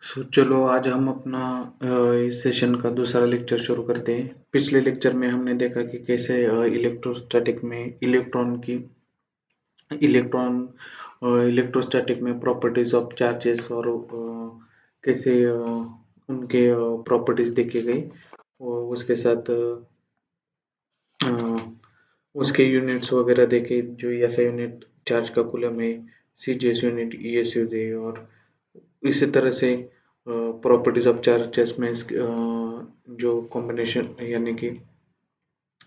चलो आज हम अपना इस सेशन का दूसरा लेक्चर शुरू करते हैं। पिछले लेक्चर में हमने देखा कि कैसे इलेक्ट्रोस्टैटिक में इलेक्ट्रॉन इलेक्ट्रोस्टैटिक में प्रॉपर्टीज ऑफ चार्जेस और कैसे उनके प्रॉपर्टीज देखी गई और उसके साथ अ, उसके यूनिट्स वगैरह देखे, जो ऐसा यूनिट चार्ज का कूलम है, सीजीएस यूनिट, ईएसयूज है, और इसी तरह से प्रॉपर्टीज ऑफ चार्जेस में जो कॉम्बिनेशन यानी कि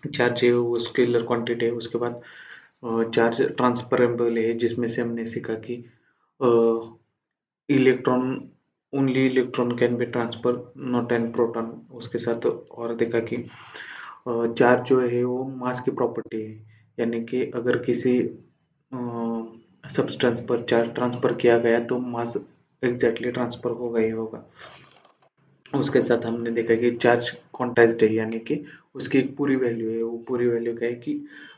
चार्ज है वो स्केलर क्वांटिटी है। उसके बाद चार्ज ट्रांसफरेबल है, जिसमें से हमने सीखा कि electron only electron can B transfer not an proton. उसके साथ और देखा कि चार्ज जो है वो मास की प्रॉपर्टी है, यानी कि अगर किसी सब्सटेंस पर चार्ज ट्रांसफर किया गया तो मास एग्जैक्टली ट्रांसफर होगा ही होगा। उसके साथ हमने देखा कि चार्ज क्वांटाइज्ड है, यानी कि उसकी एक पूरी वैल्यू है। वो पूरी वैल्यू क्या है कि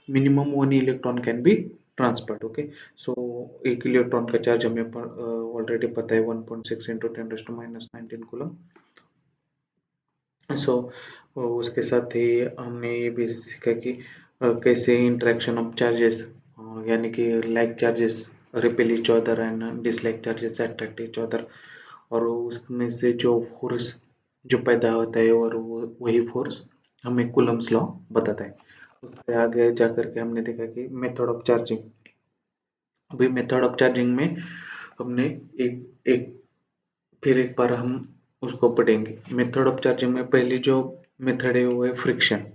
minimum 1 electron can be transferred. Okay, so एक इलेक्ट्रॉन का चार्ज हमें ऑलरेडी पता है 1.6 इंटू 10⁻⁹ कूलम। सो उसके साथ ही हमने ये भी सीखा कि कैसे इंटरेक्शन ऑफ चार्जेस, यानी कि like charges repel each other and dislike charges attract each other, और उसमें से जो फोर्स जो पैदा होता है और वही फोर्स हमें कूलम्स लॉ बताता है। उससे आगे जाकर के हमने देखा कि मेथड ऑफ चार्जिंग। अभी मेथड ऑफ चार्जिंग में हमने एक एक फिर एक बार हम उसको पढ़ेंगे। मेथड ऑफ चार्जिंग में पहली जो मेथड है वो है फ्रिक्शन।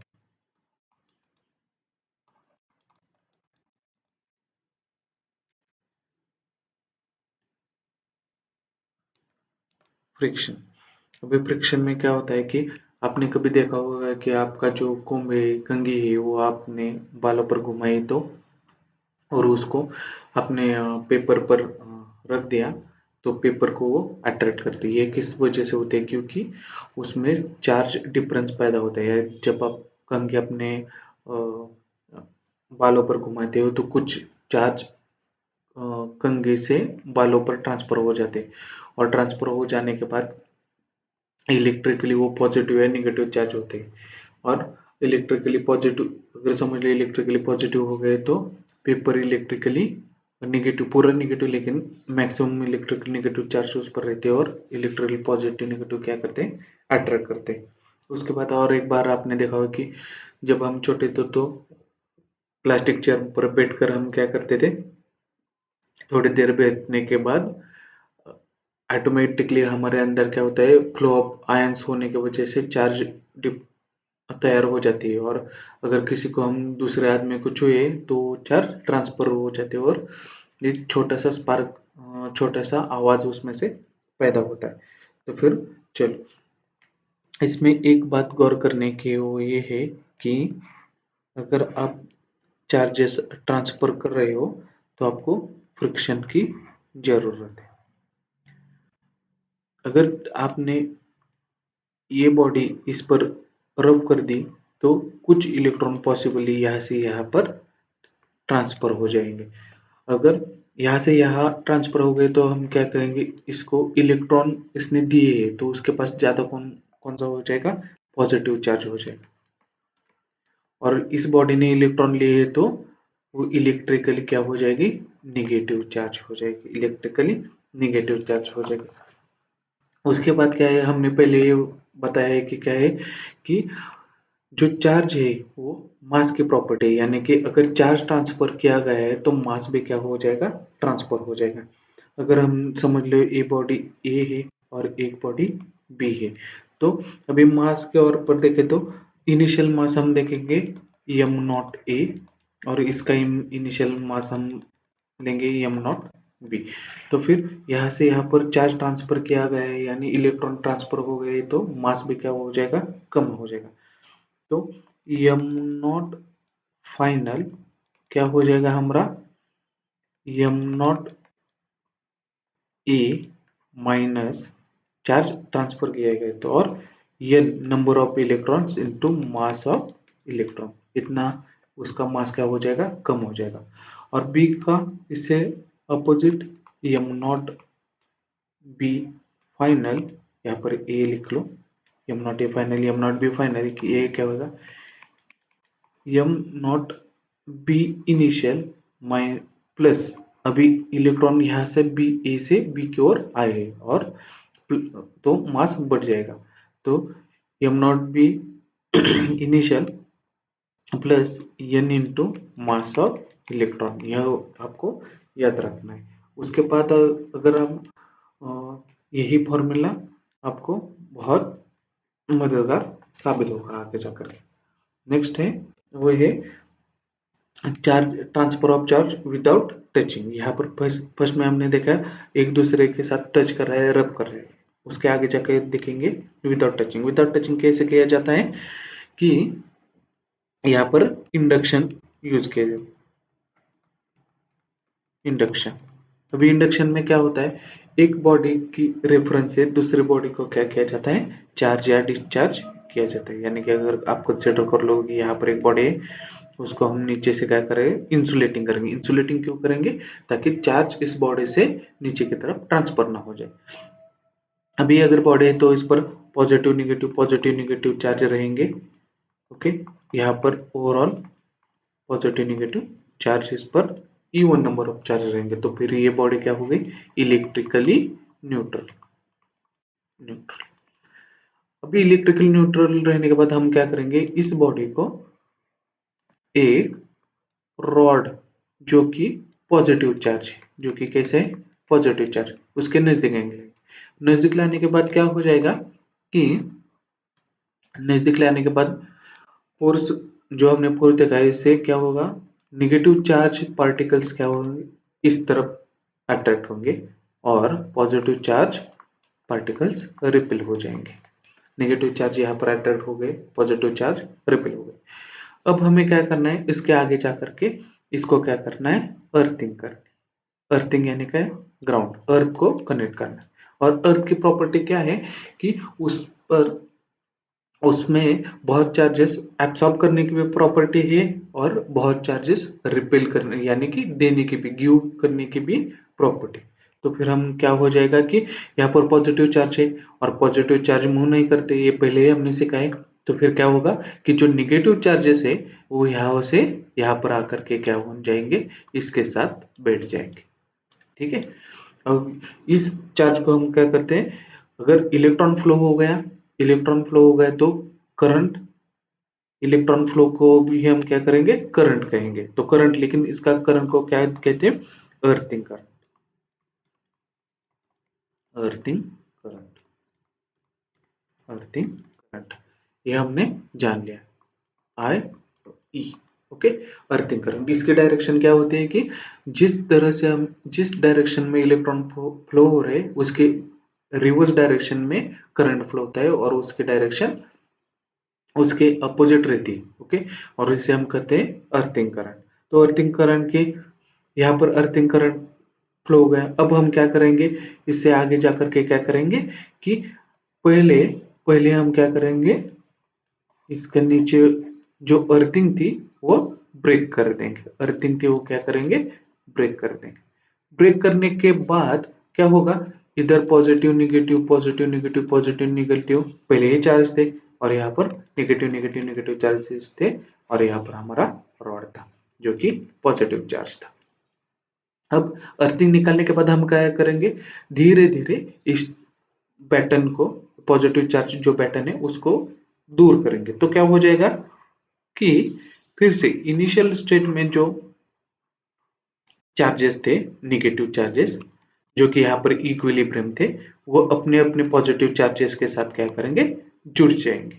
फ्रिक्शन, अभी फ्रिक्शन में क्या होता है कि आपने कभी देखा होगा कि आपका जो कुंभ है, कंघी है, वो आपने बालों पर घुमाई तो और उसको अपने पेपर पर रख दिया तो पेपर को वो अट्रैक्ट करती है। ये किस वजह से होता है? क्योंकि उसमें चार्ज डिफरेंस पैदा होता है। जब आप कंघी अपने बालों पर घुमाते हो तो कुछ चार्ज कंघी से बालों पर ट्रांसफर हो जाते हैं, और ट्रांसफर हो जाने के बाद इलेक्ट्रिकली वो पॉजिटिव या निगेटिव चार्ज होते हैं। और इलेक्ट्रिकली पॉजिटिव, अगर समझ लो इलेक्ट्रिकली पॉजिटिव हो गए तो पेपर इलेक्ट्रिकली निगेटिव, पूरा निगेटिव, लेकिन मैक्सिमम इलेक्ट्रिक निगेटिव चार्ज उस पर रहते हैं, और इलेक्ट्रिकली पॉजिटिव निगेटिव क्या करते हैं? अट्रैक्ट करते हैं। उसके बाद और एक बार आपने देखा होगा कि जब हम छोटे थे तो प्लास्टिक चेयर पर बैठकर हम क्या करते थे? थोड़ी देर बैठने के बाद ऑटोमेटिकली हमारे अंदर क्या होता है? फ्लो ऑफ आयंस होने की वजह से चार्ज तैयार हो जाती है, और अगर किसी को हम दूसरे आदमी को छुए तो चार्ज ट्रांसफर हो जाते हैं, और एक छोटा सा स्पार्क, छोटा सा आवाज उसमें से पैदा होता है। तो फिर चलो, इसमें एक बात गौर करने की वो ये है कि अगर आप चार्जेस ट्रांसफर कर रहे हो तो आपको फ्रिक्शन की जरूरत है। अगर आपने ये बॉडी इस पर रब कर दी तो कुछ इलेक्ट्रॉन पॉसिबली यहाँ से यहाँ पर ट्रांसफर हो जाएंगे। अगर यहाँ से यहाँ ट्रांसफर हो गए तो हम क्या करेंगे? इसको इलेक्ट्रॉन इसने दिए है तो उसके पास ज्यादा कौन कौन सा हो जाएगा? पॉजिटिव चार्ज हो जाएगा। और इस बॉडी ने इलेक्ट्रॉन लिए है तो वो इलेक्ट्रिकली क्या हो जाएगी? निगेटिव चार्ज हो जाएगी, इलेक्ट्रिकली निगेटिव चार्ज हो जाएगी। उसके बाद क्या है? हमने पहले ये बताया है कि क्या है कि जो चार्ज है वो मास की प्रॉपर्टी है, यानी कि अगर चार्ज ट्रांसफर किया गया है तो मास भी क्या हो जाएगा? ट्रांसफर हो जाएगा। अगर हम समझ लो ये बॉडी ए है और एक बॉडी बी है, तो अभी मास के और पर देखें तो इनिशियल मास हम देखेंगे एम नॉट ए, और इसका इनिशियल मास हम लेंगे एम नॉट बी। तो फिर यहाँ से यहाँ पर चार्ज ट्रांसफर किया गया है, यानी इलेक्ट्रॉन ट्रांसफर हो गए, तो मास भी क्या हो जाएगा? कम हो जाएगा। तो एम नॉट फाइनल क्या हो जाएगा हमारा? एम नॉट ए माइनस चार्ज ट्रांसफर किया गया तो, और ये number of electrons into mass of electron, इतना उसका मास क्या हो जाएगा? कम हो जाएगा। और बी का इससे opposite M naught B final, यहाँ पर ए लिख लो, M naught A final, M naught B final, कि ये क्या होगा, M naught B initial my plus, अभी इलेक्ट्रॉन यहाँ से बी, ए से बी की ओर आए हैं और तो मास बढ़ जाएगा, तो M naught B initial plus N into mass of electron, यह आपको याद रखना है। उसके बाद अगर हम यही फॉर्मूला आपको बहुत मददगार साबित होगा आगे जाकर के। नेक्स्ट है वो है charge, transfer of charge without touching. यहाँ पर फर्स्ट में हमने देखा एक दूसरे के साथ टच कर रहा है, रब कर रहा है, उसके आगे जाकर देखेंगे विदाउट टचिंग। विदाउट टचिंग कैसे किया जाता है कि यहाँ पर इंडक्शन यूज किया जाए, इंडक्शन। अभी इंडक्शन में क्या होता है, एक बॉडी की रेफरेंस से दूसरे बॉडी को क्या किया जाता है, चार्ज या डिस्चार्ज किया जाता है। यानी कि अगर आप कंसिडर कर लो कि यहाँ पर एक बॉडी है, उसको हम नीचे से क्या करेंगे, इंसुलेटिंग करेंगे। इंसुलेटिंग क्यों करेंगे, ताकि चार्ज इस बॉडी से नीचे की तरफ ट्रांसफर ना हो जाए। अभी अगर बॉडी है तो इस पर पॉजिटिव निगेटिव चार्ज रहेंगे। ओके, यहाँ पर ओवरऑल पॉजिटिव निगेटिव चार्ज इस पर इवन नंबर ऑफ चार्ज रहेंगे, तो फिर ये बॉडी क्या हो गई, इलेक्ट्रिकली न्यूट्रल। न्यूट्रल, अभी इलेक्ट्रिकल न्यूट्रल रहने के बाद हम क्या करेंगे, इस बॉडी को एक रॉड जो कि पॉजिटिव चार्ज है, जो कि कैसे है, पॉजिटिव चार्ज, उसके नजदीक आएंगे। नजदीक लाने के बाद क्या हो जाएगा कि नजदीक लाने के बाद फोर्स, जो हमने फोर्स देखा है, इससे क्या होगा, निगेटिव चार्ज पार्टिकल्स क्या होंगे, इस तरफ अट्रैक्ट होंगे और पॉजिटिव चार्ज पार्टिकल्स रिपेल हो जाएंगे। नेगेटिव चार्ज यहाँ पर अट्रैक्ट हो गए, पॉजिटिव चार्ज रिपेल हो गए। अब हमें क्या करना है, इसके आगे जा करके इसको क्या करना है, अर्थिंग करनी। अर्थिंग यानी क्या है, ग्राउंड, अर्थ को कनेक्ट करना है। और अर्थ की प्रॉपर्टी क्या है कि उस पर, उसमें बहुत चार्जेस एब्सॉर्ब करने की भी प्रॉपर्टी है और बहुत चार्जेस रिपेल करने यानी कि देने की भी, गिव करने की भी प्रॉपर्टी। तो फिर हम क्या हो जाएगा कि यहाँ पर पॉजिटिव चार्ज है और पॉजिटिव चार्ज मूव नहीं करते, ये पहले ही हमने सीखा है। तो फिर क्या होगा कि जो निगेटिव चार्जेस है वो यहाँ से यहाँ पर आकर के क्या हो जाएंगे, इसके साथ बैठ जाएंगे। ठीक है, अब इस चार्ज को हम क्या करते हैं, अगर इलेक्ट्रॉन फ्लो हो गया, इलेक्ट्रॉन फ्लो हो गया तो करंट, इलेक्ट्रॉन फ्लो को भी हम क्या करेंगे, करंट कहेंगे। तो करंट, लेकिन इसका करंट को क्या कहते हैं, earthing current, earthing current, earthing current, ये हमने जान लिया, आई ई। ओके, अर्थिंग करंट, इसकी डायरेक्शन क्या होती है कि जिस तरह से हम, जिस डायरेक्शन में इलेक्ट्रॉन फ्लो हो रहे हैं उसके रिवर्स डायरेक्शन में करंट फ्लो होता है और उसकी डायरेक्शन उसके अपोजिट रहती है। ओके, और इसे हम कहते हैं अर्थिंग करंट। तो अर्थिंग करंट के, यहाँ पर अर्थिंग करंट फ्लो हो गया। अब हम क्या करेंगे, इससे आगे जाकर के क्या करेंगे कि पहले पहले हम क्या करेंगे, इसके नीचे जो अर्थिंग थी वो ब्रेक कर देंगे, अर्थिंग थी वो क्या करेंगे, ब्रेक कर देंगे। ब्रेक करने के बाद क्या होगा, इधर positive negative positive negative positive negative पहले ही चार्ज थे और यहाँ पर नेगेटिव नेगेटिव नेगेटिव चार्जेस थे और यहाँ पर हमारा रॉड था जो कि पॉजिटिव चार्ज था। अब अर्थिंग निकालने के बाद हम क्या करेंगे, धीरे धीरे इस पैटर्न को, पॉजिटिव चार्ज जो पैटर्न है उसको दूर करेंगे। तो क्या हो जाएगा कि फिर से इनिशियल स्टेट में जो चार्जेस थे, निगेटिव चार्जेस जो कि यहाँ पर इक्विलिब्रियम थे, वो अपने अपने पॉजिटिव चार्जेस के साथ क्या करेंगे, जुड़ जाएंगे।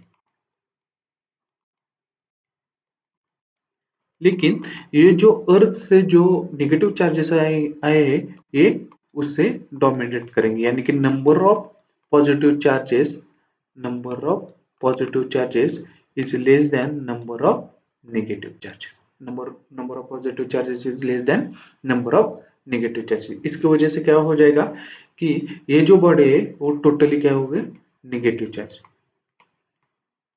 लेकिन ये जो अर्थ से जो नेगेटिव चार्जेस आए आए हैं, ये उससे डोमिनेट करेंगे, यानी कि number of positive charges, number of positive charges is less than number of negative charges, number of positive charges is less than number of negative charges। इसकी वजह से क्या हो जाएगा कि ये जो बॉडी है वो टोटली क्या हो गए, negative charge,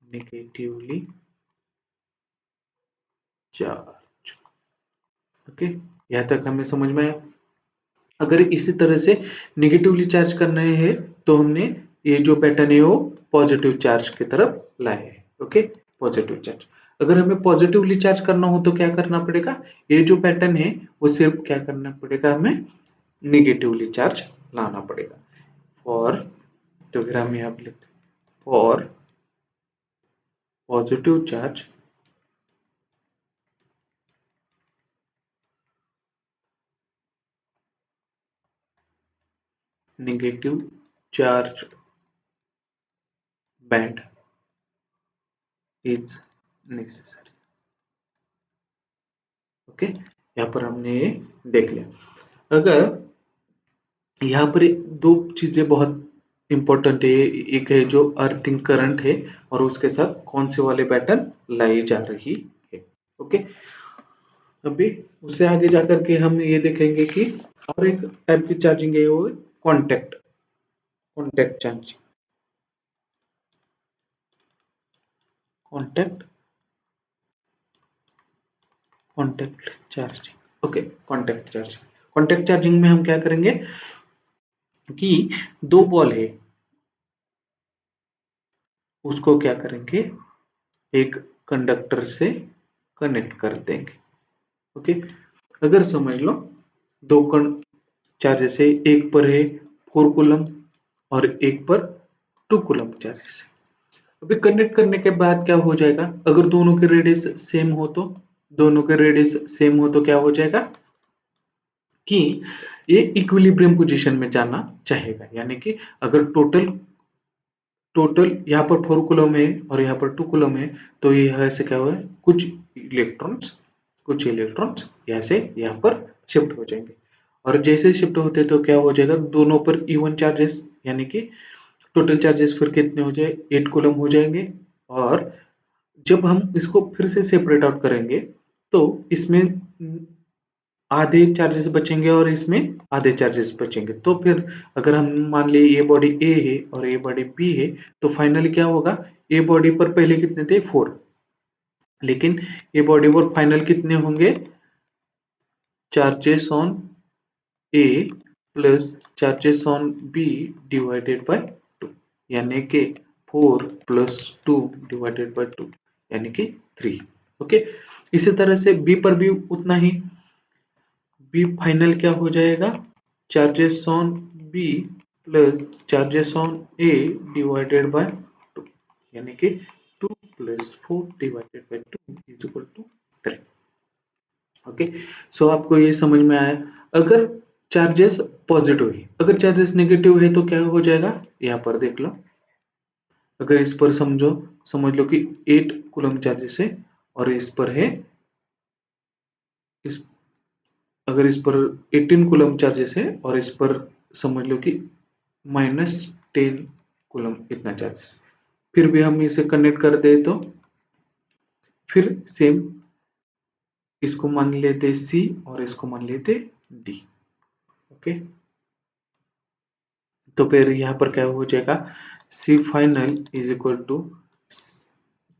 negatively charge. Okay, यहाँ तक हमें समझ में आया। अगर इसी तरह से नेगेटिवली चार्ज करना है तो हमने ये जो पैटर्न है वो पॉजिटिव चार्ज की तरफ लाए है। Okay, positive charge. अगर हमें पॉजिटिवली चार्ज करना हो तो क्या करना पड़ेगा, ये जो पैटर्न है वो सिर्फ क्या करना पड़ेगा, हमें निगेटिवली चार्ज लाना पड़ेगा। फॉर, तो फिर हम यहाँ पे लिखते हैं for positive charge negative charge band is necessary. Okay, यहाँ पर हमने ये देख लिया। अगर यहाँ पर दो चीजें बहुत इंपॉर्टेंट है, एक है जो अर्थिंग करंट है और उसके साथ कौन से वाले पैटर्न लाई जा रही है। ओके, अभी उससे आगे जाकर के हम ये देखेंगे कि और एक टाइप की चार्जिंग है वो contact contact charging. Contact contact charging. Okay, contact charging. Contact charging में हम क्या करेंगे कि दो बॉल है, उसको क्या करेंगे, एक कंडक्टर से कनेक्ट कर देंगे। ओके, अगर समझ लो दो कण चार्जेस है, एक पर है 4 कूलम और एक पर 2 कूलम चार्जेस है। अभी कनेक्ट करने के बाद क्या हो जाएगा, अगर दोनों के रेडियस सेम हो तो, दोनों के रेडियस सेम हो तो क्या हो जाएगा कि ये इक्विलिब्रियम पोजीशन में जाना चाहेगा। यानी कि अगर टोटल टोटल यहाँ पर 4 कूलम है और यहाँ पर 2 कूलम है, तो ये ऐसे क्या हुआ, कुछ इलेक्ट्रॉन्स यहाँ से यहाँ पर शिफ्ट हो जाएंगे। और जैसे शिफ्ट होते तो क्या हो जाएगा, दोनों पर इवन चार्जेस, यानी कि टोटल चार्जेस फिर कितने हो जाए, 8 कूलम हो जाएंगे। और जब हम इसको फिर से सेपरेट आउट करेंगे तो इसमें आधे चार्जेस बचेंगे और इसमें आधे चार्जेस बचेंगे। तो फिर अगर हम मान लिए ये बॉडी ए है और ये बॉडी बी है, तो फाइनली क्या होगा, ए बॉडी पर पहले कितने थे 4, लेकिन ये बॉडी पर फाइनल कितने होंगे, charges on A plus charges on B divided by 2, यानी कि 4 प्लस 2 डिवाइडेड बाय 2 यानी कि 3। ओके, इसी तरह से बी पर भी उतना ही, बी फाइनल क्या हो जाएगा, charges on B plus charges on A divided by 2, यानी कि 2 plus 4 divided by 2 is equal to 3। Okay, so आपको ये समझ में आया। अगर चार्जेस पॉजिटिव है, अगर चार्जेस नेगेटिव है तो क्या हो जाएगा, यहाँ पर देख लो। अगर इस पर समझ लो कि 8 कूलम चार्जेस है और इस पर है इस अगर इस पर 18 कूलम चार्जेस है और इस पर समझ लो कि -10 कूलम इतना चार्जेस, फिर भी हम इसे कनेक्ट कर दे तो फिर सेम इसको मान लेते सी और इसको मान लेते डी। ओके, तो फिर यहाँ पर क्या हो जाएगा, C final is equal to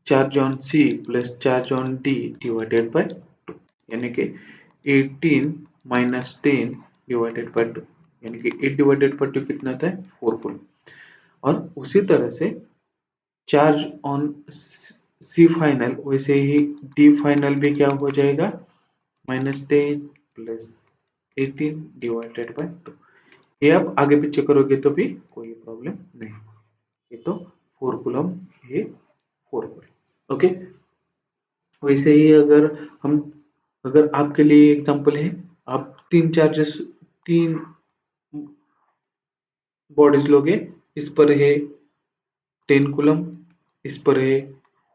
charge on C plus charge on D divided by 2, यानी कि 18 माइनस 10 डिवाइडेड बाय 2, यानी कि 8 डिवाइडेड बाय 2 कितना होता है, 4 कूलम। और उसी तरह से चार्ज ऑन सी फाइनल, वैसे ही डी फाइनल भी क्या हो जाएगा, -10 प्लस 18 डिवाइडेड बाय 2। ये आप आगे पीछे करोगे तो भी कोई प्रॉब्लम नहीं, ये तो 4 कूलम, ये 4 कूलम। ओके, वैसे ही अगर आपके लिए एग्जांपल है, आप तीन बॉडीज लोगे, इस पर है 10 कूलम, इस पर है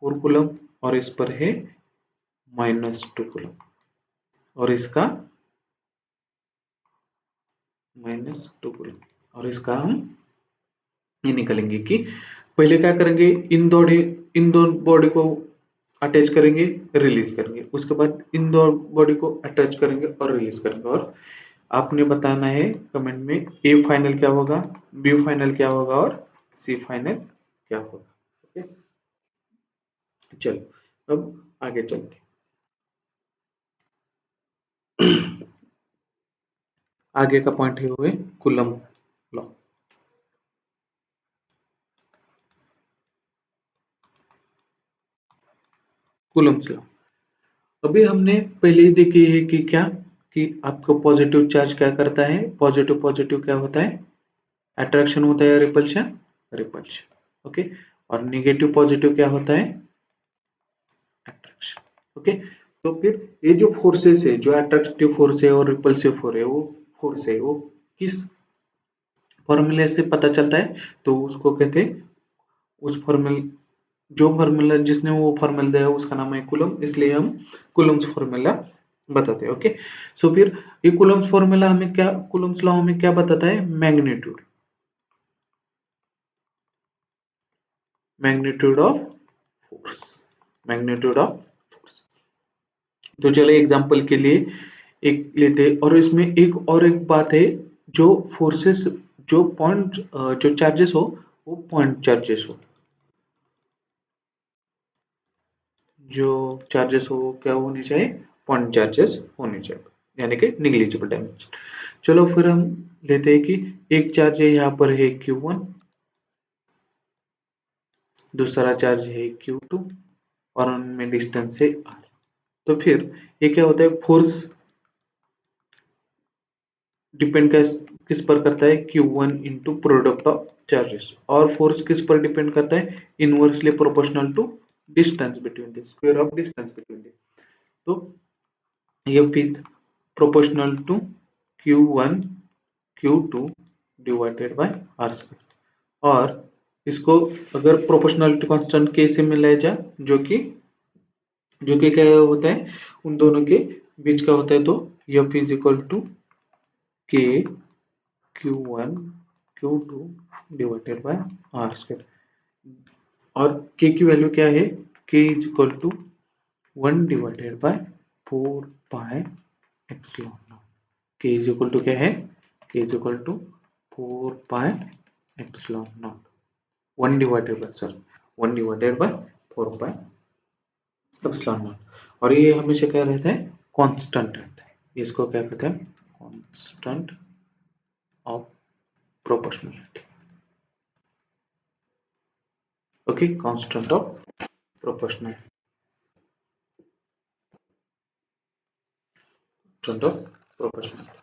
4 कूलम और इस पर है -2 कूलम, और इसका -2 कूलम, और इसका हम ये निकालेंगे कि पहले क्या करेंगे, इन दो बॉडी को अटैच करेंगे, रिलीज करेंगे, उसके बाद इन दो बॉडी को अटैच करेंगे और रिलीज करेंगे। और आपने बताना है कमेंट में ए फाइनल क्या होगा, बी फाइनल क्या होगा और सी फाइनल क्या होगा। ओके, चलो अब आगे चलते हैं। आगे का पॉइंट है हुए कूलम लॉ। Coulomb's law. अभी हमने पहले ही देखी है कि क्या, कि आपको पॉजिटिव चार्ज क्या करता है, पॉजिटिव पॉजिटिव क्या होता है, अट्रैक्शन होता है, रिपल्शन रिपल्शन। ओके, और नेगेटिव पॉजिटिव क्या होता है, अट्रैक्शन। ओके, तो फिर ये जो फोर्सेस है, जो अट्रैक्टिव फोर्स है और रिपल्सिव फोर्स है, वो किस फॉर्मूले से पता चलता है, तो उसको कहते हैं, उस फॉर्मूले, जो फॉर्मूला जिसने वो फॉर्मूला दिया उसका नाम है कूलम, इसलिए हम कूलम्स फॉर्मूला बताते हैं। ओके, सो फिर ये कूलम्स फॉर्मूला हमें क्या, कूलम्स लॉ हमें क्या बताता है, magnitude, magnitude of force, magnitude of force. तो चलो एग्जांपल के लिए एक लेते, और इसमें एक बात है, जो फोर्सेस, जो पॉइंट, जो चार्जेस हो, वो पॉइंट चार्जेस हो, जो चार्जेस हो वो क्या होने चाहिए, पॉइंट चार्जेस होने चाहिए, यानी कि निग्लिजिबल डायमेंशन। चलो फिर हम लेते हैं कि एक चार्ज है यहाँ पर है Q1, दूसरा चार्ज है Q2, और उनमें डिस्टेंस है R। तो फिर ये क्या होता है, फोर्स डिपेंड किस पर करता है, Q1 into product of charges, और फोर्स किस पर डिपेंड करता है, inversely proportional to distance between the square of distance between the. तो F is proportional to Q1 Q2 divided by R square, और इसको अगर प्रोपोर्शनलिटी कांस्टेंट K से मिलाया जाए, जो कि क्या होता है, उन दोनों के बीच का होता है, तो F is equal to K Q1 Q2 divided by R square, और K की वैल्यू क्या है, K is equal to 1 divided by 4 pi epsilon naught. K is equal to क्या है, K is equal to 4 pi epsilon naught, 1 divided by, sorry, 1 divided by 4 pi epsilon naught, और ये हमेशा क्या रहता है, कांस्टेंट रहता है, इसको क्या कहते हैं, constant of proportionality. Okay, constant of proportionality, constant of proportionality.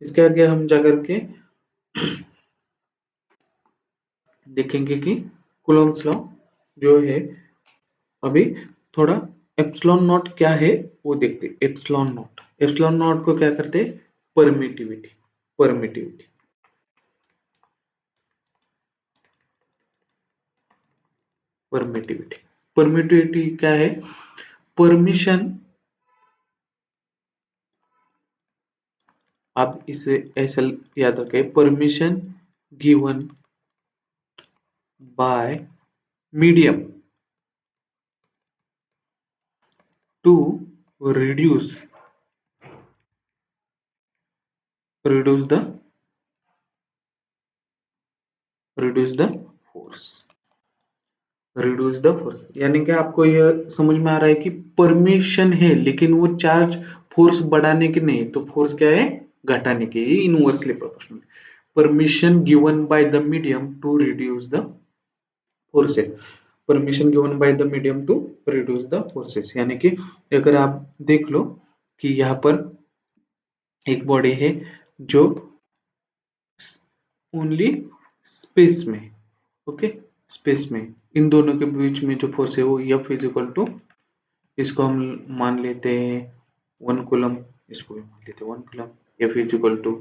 इसके आगे हम जाकर के देखेंगे कि कूलम्ब्स लॉ जो है, अभी थोड़ा एप्सिलॉन नॉट क्या है वो देखते। एप्सिलॉन नॉट को क्या करते, परमिटिविटी, परमिटिविटी, परमिटिविटी, परमिटिविटी क्या है, परमिशन, आप इसे ऐसा याद रखें, permission given by medium to reduce reduce the reduce the force, reduce the force, यानी कि आपको यह समझ में आ रहा है कि परमिशन है, लेकिन वो चार्ज फोर्स बढ़ाने की नहीं, तो फोर्स क्या है, घटाने की, inversely proportional. Permission given by the medium to reduce the forces, permission given by the medium to reduce the forces, यानी कि अगर आप देख लो कि यहाँ पर एक बॉडी है जो ओनली स्पेस में, ओके, स्पेस में, इन दोनों के बीच में जो फोर्स है वो F इज इक्वल टू, इसको हम मान लेते हैं 1 कूलम, इसको भी मान लेते हैं 1 coulomb. F is equal to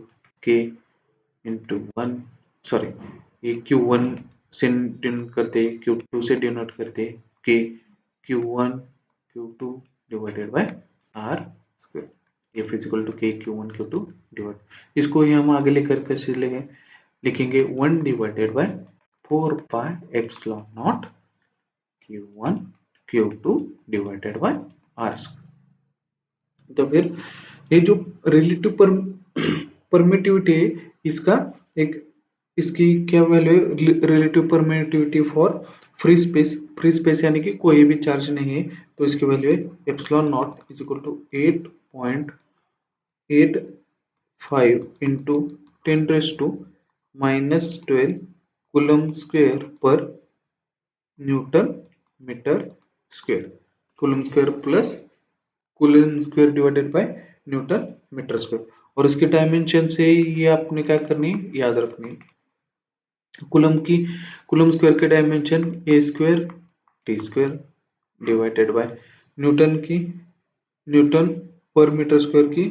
K into 1, sorry, ये Q1 से डिनोट करते हैं, Q2 से डिनोट करते हैं, K Q1 Q2 divided by R square. F is equal to K Q1 Q2 divide, इसको ही हम आगे लेकर कैसे लिखेंगे 1 divided by 4 pi epsilon naught Q1 Q2 divided by R square. तो फिर ये जो रिलेटिव परमिटिविटी है, इसका एक, इसकी क्या वैल्यू है, relative permittivity for free space यानी कि कोई भी चार्ज नहीं है, तो इसकी वैल्यू है epsilon naught is equal to 8.85 into 10⁻⁻12 coulomb square पर newton metre square. Coulomb square plus coulomb square divided by newton metre square. और इसके डायमेंशन से ये आपने क्या करनी है, याद रखनी है। कूलम स्क्वायर के dimension A square T square divided by newton पर मीटर स्क्वायर की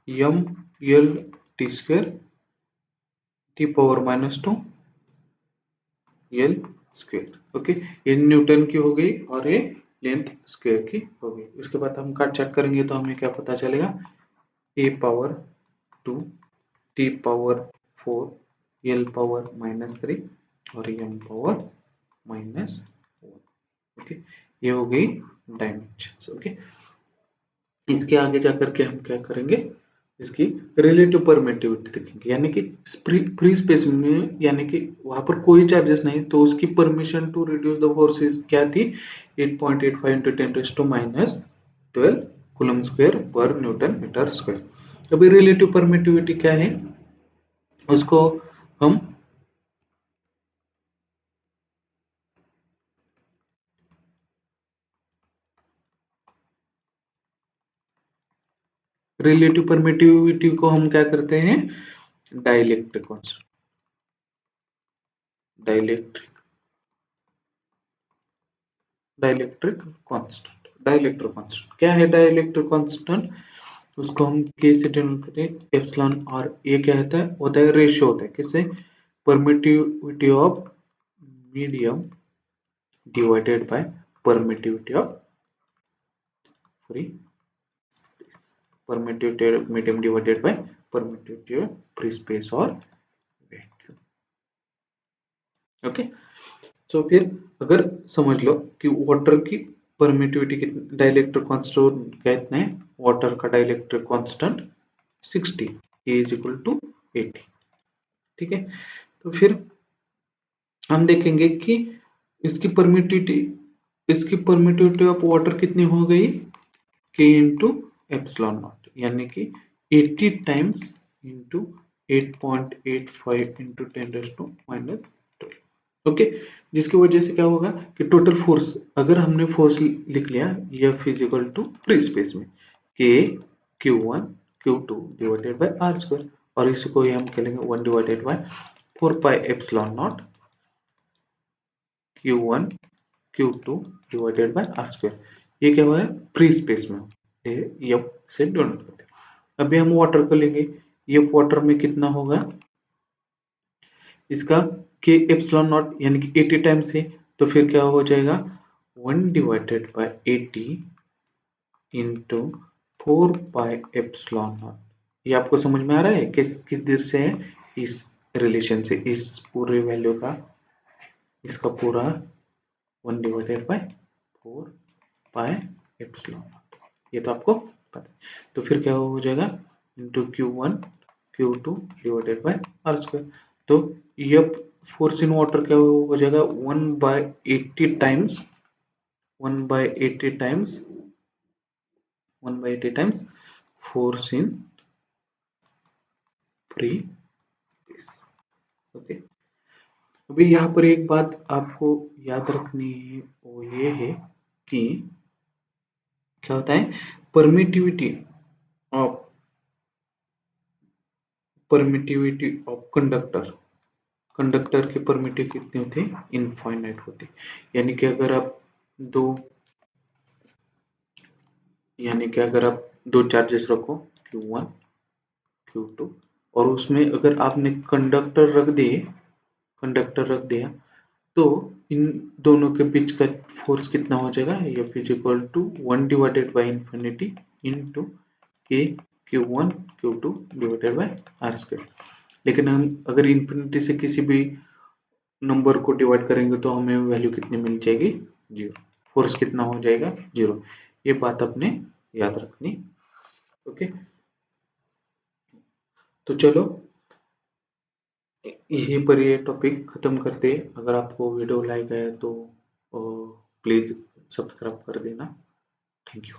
M L T square T power -2 L square. Okay, ये न्यूटन की हो गई और ये लेंथ स्क्वायर की हो गई। इसके बाद हम काट चेक करेंगे तो हमें क्या पता चलेगा, A power 2 T power 4 L power -3 और एम पावर -1। ओके, ये हो गई डायमेंशंस। ओके, इसके आगे जाकर के हम क्या करेंगे, इसकी रिलेटिव परमिटिविटी देखेंगे, यानी कि फ्री स्पेस में, यानी कि वहां पर कोई चार्जेस नहीं, तो उसकी permission to reduce the force क्या थी, 8.85 × 10⁻12 कूलम स्क्वायर पर न्यूटन मीटर स्क्वायर। अभी रिलेटिव परमिटिविटी क्या है, उसको हम रिलेटिव परमिटिविटी को हम क्या करते हैं, डाइलेक्ट्रिक कांस्टेंट, डाइलेक्ट्रिक कांस्टेंट क्या है, डाइलेक्ट्रिक कांस्टेंट उसको हम के से डिनोट करते हैं एप्सिलॉन, और ये क्या होता है रेशियो होता है किससे, permittivity of medium divided by permittivity of free space, permittivity of medium divided by permittivity of free space और वैक्यूम। ओके, तो फिर अगर समझ लो कि वाटर की परमिटिविटी कितनी, डाइलेक्ट्रिक कांस्टेंट कितना है, वाटर का dielectric constant 60, A is equal to 80। ठीक है, तो फिर हम देखेंगे कि इसकी परमिटिविटी ऑफ वाटर कितनी हो गई, K इंटू एप्सिलॉन नॉट, यानी कि 80 टाइम्स इंटू 8.85 इंटू 10⁻²। ओके, जिसकी वजह से क्या होगा कि टोटल फोर्स, अगर हमने फोर्स लिख लिया F is equal to free space में K Q1 Q2 divided by R square, और इसको हम कह लेंगे 1 divided by 4 pi epsilon naught Q1 Q2 divided by R square. ये क्या हुआ है, फ्री स्पेस में F से डिनोट करते हैं। अभी हम वाटर को लेंगे, F वाटर में कितना होगा, इसका के एप्सिलॉन नॉट यानी कि 80 टाइम्स है, तो फिर क्या हो जाएगा 1 divided bye 80 into 4 pi epsilon not. ये आपको समझ में आ रहा है किस देर से है, इस रिलेशन से, इस पूरे वैल्यू का, इसका पूरा 1 divided by 4 pi epsilon not, ये तो आपको पता है। तो फिर क्या हो जाएगा into Q1 Q2 divided by R square. तो ये फोर्स इन वाटर क्या हो जाएगा 1/80 times 1/80 times force in free space. Okay, अभी यहाँ पर एक बात आपको याद रखनी है, वो ये है कि क्या होता है, परमिटिविटी ऑफ कंडक्टर की परमिटिव कितनी होती है, इनफाइनाइट होती है। यानी कि अगर आप दो चार्जेस रखो Q1 Q2, और उसमें अगर आपने कंडक्टर रख दिया, तो इन दोनों के बीच का फोर्स कितना हो जाएगा, F is equal to 1 divided by infinity into K Q1 Q2 divided by R square. लेकिन हम अगर इंफिनिटी से किसी भी नंबर को डिवाइड करेंगे तो हमें वैल्यू कितनी मिल जाएगी, 0, फोर्स कितना हो जाएगा 0। ये बात अपने याद रखनी। ओके, तो चलो यहीं पर ये टॉपिक खत्म करते हैं। अगर आपको वीडियो लाइक आया तो प्लीज सब्सक्राइब कर देना। Thank you.